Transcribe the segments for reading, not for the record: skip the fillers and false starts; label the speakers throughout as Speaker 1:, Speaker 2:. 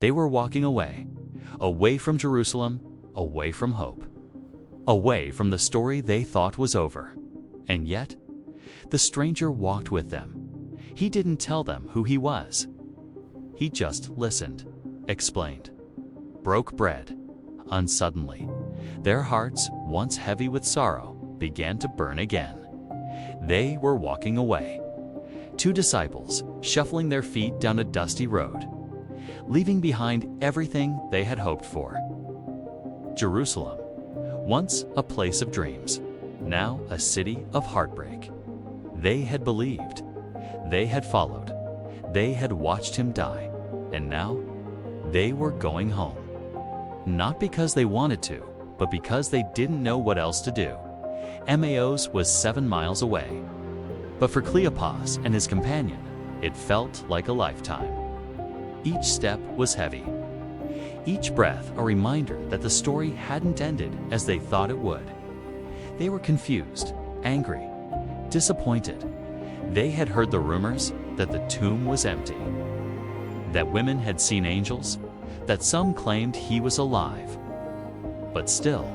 Speaker 1: They were walking away, away from Jerusalem, away from hope, away from the story they thought was over. And yet, the stranger walked with them. He didn't tell them who he was. He just listened, explained, broke bread, and suddenly, their hearts, once heavy with sorrow, began to burn again. They were walking away. Two disciples, shuffling their feet down a dusty road, leaving behind everything they had hoped for. Jerusalem, once a place of dreams, now a city of heartbreak. They had believed, they had followed, they had watched him die, and now they were going home. Not because they wanted to, but because they didn't know what else to do. Emmaus was 7 miles away. But for Cleopas and his companion, it felt like a lifetime. Each step was heavy. Each breath a reminder that the story hadn't ended as they thought it would. They were confused, angry, disappointed. They had heard the rumors that the tomb was empty, that women had seen angels, that some claimed he was alive. But still,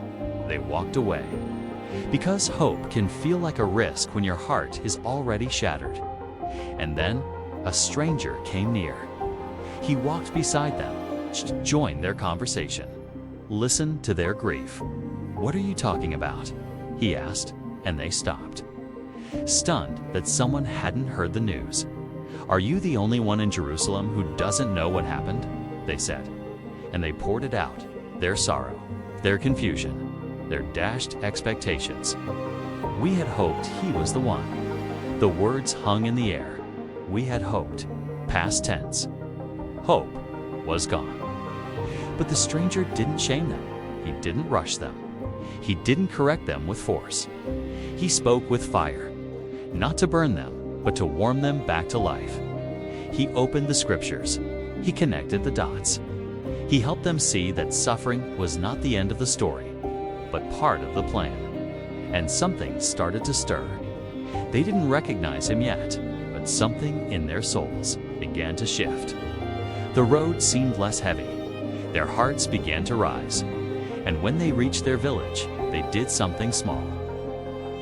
Speaker 1: they walked away. Because hope can feel like a risk when your heart is already shattered. And then, a stranger came near. He walked beside them, joined their conversation, listened to their grief. "What are you talking about?" he asked, and they stopped, stunned that someone hadn't heard the news. "Are you the only one in Jerusalem who doesn't know what happened?" they said, and they poured it out, their sorrow, their confusion, their dashed expectations. "We had hoped he was the one." The words hung in the air. We had hoped. Past tense. Hope was gone. But the stranger didn't shame them. He didn't rush them. He didn't correct them with force. He spoke with fire, not to burn them, but to warm them back to life. He opened the scriptures. He connected the dots. He helped them see that suffering was not the end of the story, but part of the plan. And something started to stir. They didn't recognize him yet, but something in their souls began to shift. The road seemed less heavy. Their hearts began to rise. And when they reached their village, they did something small,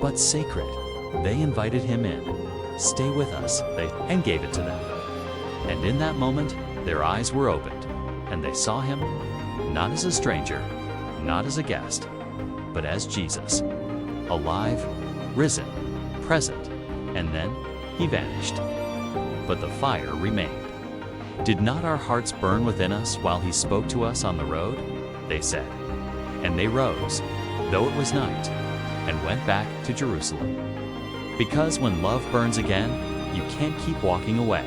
Speaker 1: but sacred. They invited him in. "Stay with us," and gave it to them. And in that moment, their eyes were opened, and they saw him, not as a stranger, not as a guest, but as Jesus, alive, risen, present, and then he vanished. But the fire remained. "Did not our hearts burn within us while he spoke to us on the road?" they said. And they rose, though it was night, and went back to Jerusalem. Because when love burns again, you can't keep walking away.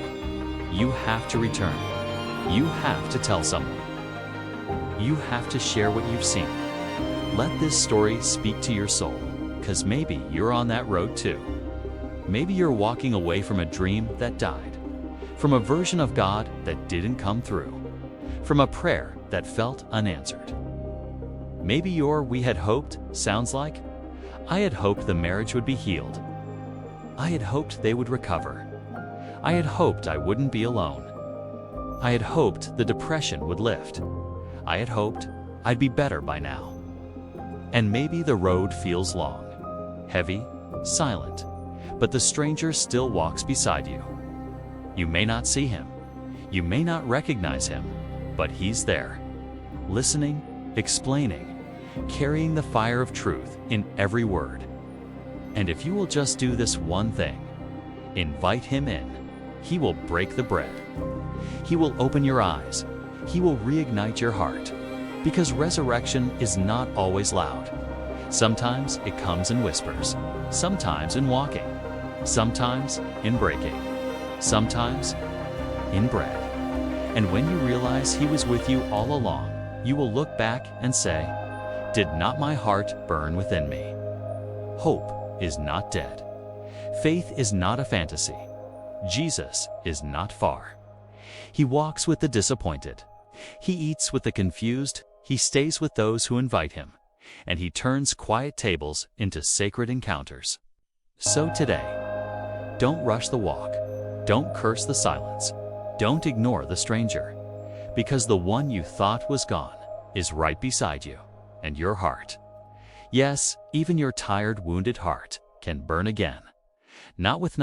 Speaker 1: You have to return. You have to tell someone. You have to share what you've seen. Let this story speak to your soul, because maybe you're on that road too. Maybe you're walking away from a dream that died, from a version of God that didn't come through, from a prayer that felt unanswered. Maybe your "we had hoped" sounds like, "I had hoped the marriage would be healed. I had hoped they would recover. I had hoped I wouldn't be alone. I had hoped the depression would lift. I had hoped I'd be better by now." And maybe the road feels long, heavy, silent, but the stranger still walks beside you. You may not see him. You may not recognize him, but he's there, listening, explaining, carrying the fire of truth in every word. And if you will just do this one thing, invite him in, he will break the bread. He will open your eyes. He will reignite your heart. Because resurrection is not always loud. Sometimes it comes in whispers, sometimes in walking, sometimes in breaking, sometimes in bread. And when you realize he was with you all along, you will look back and say, "Did not my heart burn within me?" Hope is not dead. Faith is not a fantasy. Jesus is not far. He walks with the disappointed. He eats with the confused. He stays with those who invite him. And he turns quiet tables into sacred encounters. So today, don't rush the walk. Don't curse the silence. Don't ignore the stranger. because the one you thought was gone is right beside you, and your heart. Yes, even your tired, wounded heart can burn again. Not with